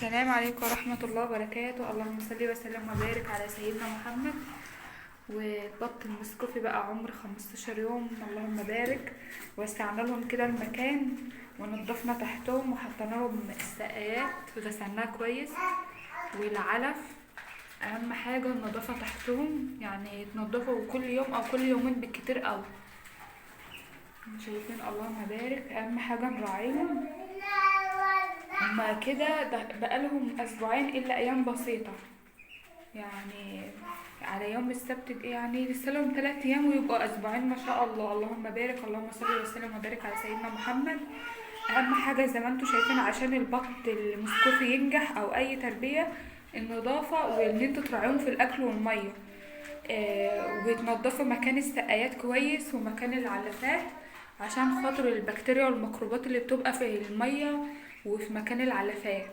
السلام عليكم ورحمة الله وبركاته. اللهم صل وسلم وبارك على سيدنا محمد. وبط المسكوفي بقى عمر 15 يوم، اللهم بارك. وسعنا لهم كده المكان ونضفنا تحتهم وحطينا لهم السقايات وغسلناها كويس، والعلف اهم حاجة النظافة تحتهم، يعني يتنضفوا كل يوم او كل يومين بالكتير قوي. شايفين اللهم بارك، اهم حاجة نراعيهم. هما كده بقالهم اسبوعين الا ايام بسيطة، يعني على يوم السبت يعني لسه لهم 3 ايام ويبقوا اسبوعين ما شاء الله. اللهم بارك، اللهم صل وسلم وبارك على سيدنا محمد. اهم حاجة زي ما انتم شايفين عشان البط المسكوفي ينجح او اي تربية، النظافة وان انتوا تراعيهم في الاكل والمية. وتنضفوا مكان السقايات كويس ومكان العلافات عشان خاطر البكتيريا والميكروبات اللي بتبقى في المية وفي مكان العلافات.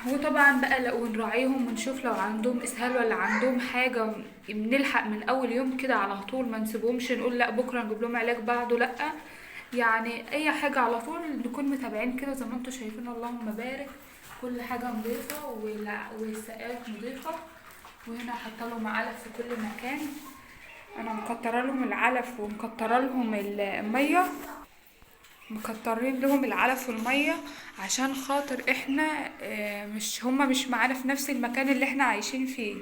وطبعا بقى لو نراعيهم ونشوف لو عندهم اسهال ولا عندهم حاجه، بنلحق من اول يوم كده على طول، ما نسيبهمش نقول لا بكره نجيب لهم علاج بعده، لا يعني اي حاجه على طول نكون متابعين كده زي ما انتم شايفين. اللهم بارك، كل حاجه نظيفه والسقايات نظيفه. وهنا حاطه لهم علف في كل مكان، انا مكتره لهم العلف ومكتره لهم الميه، مكترين لهم العلف والميه عشان خاطر احنا مش هما مش معانا في نفس المكان اللي احنا عايشين فيه،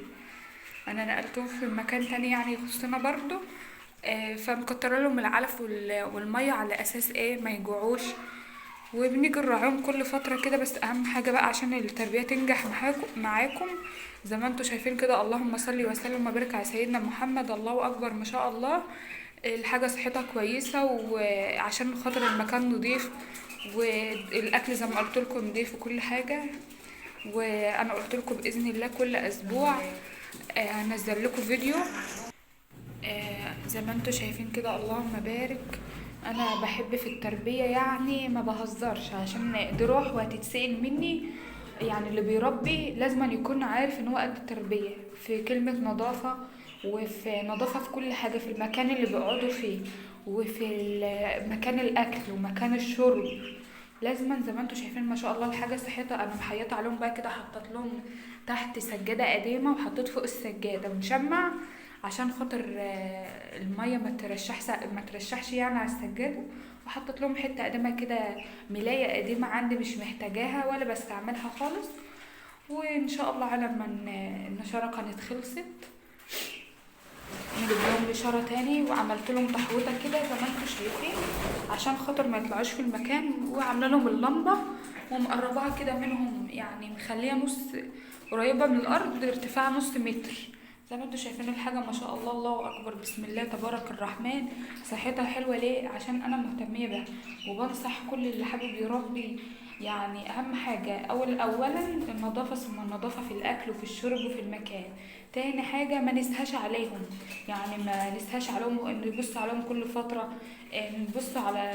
انا نقلتهم في مكان تاني يعني يخصنا برضو. فمكتره لهم العلف والميه على اساس ايه ما يجوعوش. وبنيجي نراعيهم كل فتره كده، بس اهم حاجه بقى عشان التربيه تنجح معاكم زي ما انتم شايفين كده. اللهم صل وسلم وبارك على سيدنا محمد، الله اكبر ما شاء الله. الحاجة صحتها كويسة وعشان خاطر المكان نضيف، والاكل زي ما قلت لكم نضيف وكل حاجة. وانا قلت لكم باذن الله كل اسبوع هنزل لكم فيديو. زي ما انتم شايفين كده اللهم بارك. انا بحب في التربية يعني ما بهزرش، عشان دي روح وهتتسأل مني. يعني اللي بيربي لازم يكون عارف ان هو قد التربية في كلمة نظافة، وفي نظافة في كل حاجة، في المكان اللي بيقعدوا فيه، وفي مكان الاكل ومكان الشرب. لازما زي ما انتم شايفين ما شاء الله الحاجة صحتها. انا محيطة عليهم بقى كده، حطيت لهم تحت سجادة قديمة وحطيت فوق السجادة مشمع عشان خاطر المية ما ترشحش يعني على السجادة. وحطيت لهم حتة قديمة كده، ملاية قديمة عندي مش محتاجاها ولا بستعملها خالص. وان شاء الله على ما النشارة كانت خلصت نجيب لهم نشارة تاني، وعملت لهم تحويطة كده زي ما انتم شايفين عشان خاطر ما يطلعوش في المكان. وعامله لهم اللمبة ومقرباها كده منهم، يعني مخليها نص قريبة من الارض، ارتفاع نص متر. زي ما انتم شايفين الحاجة ما شاء الله، الله اكبر، بسم الله تبارك الرحمن. صحتها حلوة ليه؟ عشان انا مهتمية بها. وبنصح كل اللي حابب يربي، يعني اهم حاجة اولا النظافة، ثم النظافة في الاكل وفي الشرب وفي المكان. تاني حاجة ما نسهاش عليهم، يعني ما نسهاش عليهم ان نبص عليهم كل فترة. نبص على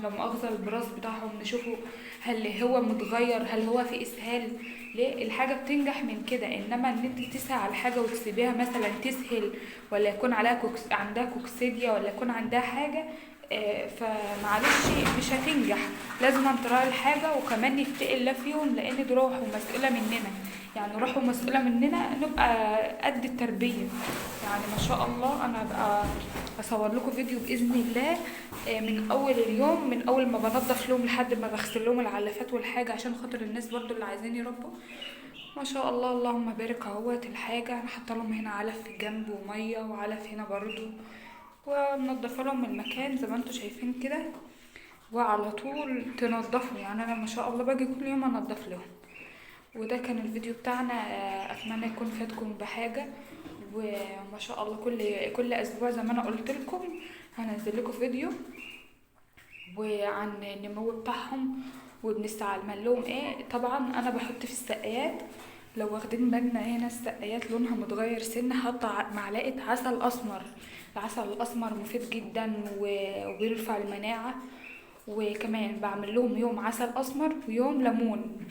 لا مؤاخذة البراز بتاعهم، نشوفه هل هو متغير، هل هو في اسهال. ليه الحاجة بتنجح من كده؟ انما ان انت تسهى على حاجة وتسيبيها مثلا تسهل، ولا يكون عليها عندها كوكسيديا، ولا يكون عندها حاجة، فمعلش مش هتنجح. لازم تراعي الحاجة وكمان نتقي الله فيهم، لان دي روح ومسؤولة مننا، يعني روح ومسؤولة مننا نبقى قد التربية. يعني ما شاء الله انا بقى اصور لكم فيديو باذن الله من اول اليوم، من اول ما بنضف لهم لحد ما بغسل لهم العلافات والحاجة، عشان خاطر الناس برضو اللي عايزين يربوا. ما شاء الله اللهم بارك اهوت الحاجة. انا حاطه لهم هنا علف في الجنب ومية وعلف هنا برضو، ومنضفه لهم المكان زي ما انتم شايفين كده. وعلى طول تنضفوا، يعني انا ما شاء الله باجي كل يوم انضف لهم. وده كان الفيديو بتاعنا، اتمنى يكون فاتكم بحاجه. وما شاء الله كل اسبوع زي ما انا قلت لكم هنزل لكم فيديو وعن النمو بتاعهم وبنستعمل لهم ايه. طبعا انا بحط في السقايات، لو واخدين بالنا هنا السقايات لونها متغير سن، حاطه معلقه عسل اسمر. العسل الاسمر مفيد جدا وبيرفع المناعه. وكمان بعمل لهم يوم عسل اسمر ويوم ليمون،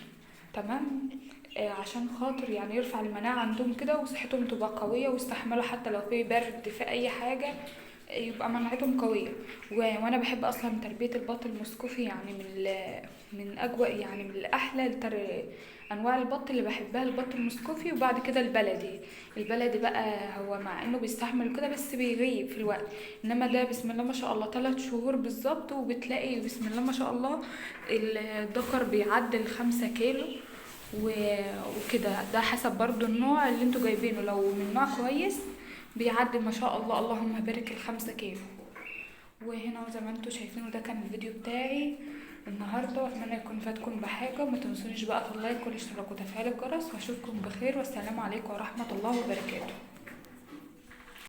تمام. عشان خاطر يعني يرفع المناعة عندهم كده وصحتهم تبقى قوية ويستحملوا حتى لو في برد في اي حاجة. يبقى مناعتهم قوية. وانا بحب اصلا تربية البط المسكوفي، يعني من اجود، يعني من احلى انواع البط اللي بحبها البط المسكوفي، وبعد كده البلدي بقى هو مع انه بيستحمل كده بس بيغيب في الوقت. انما ده بسم الله ما شاء الله 3 شهور بالظبط، وبتلاقي بسم الله ما شاء الله الذكر بيعدل 5 كيلو وكده. ده حسب برضو النوع اللي انتوا جايبينه، لو من نوع كويس بيعدي ما شاء الله اللهم بارك ال5 كيلو. وهنا زي ما انتوا شايفينه ده كان الفيديو بتاعي النهارده، واتمنى يكون فاتكم بحاجه، وما تنسونيش بقى في اللايك والاشتراك وتفعيل الجرس، واشوفكم بخير، والسلام عليكم ورحمه الله وبركاته.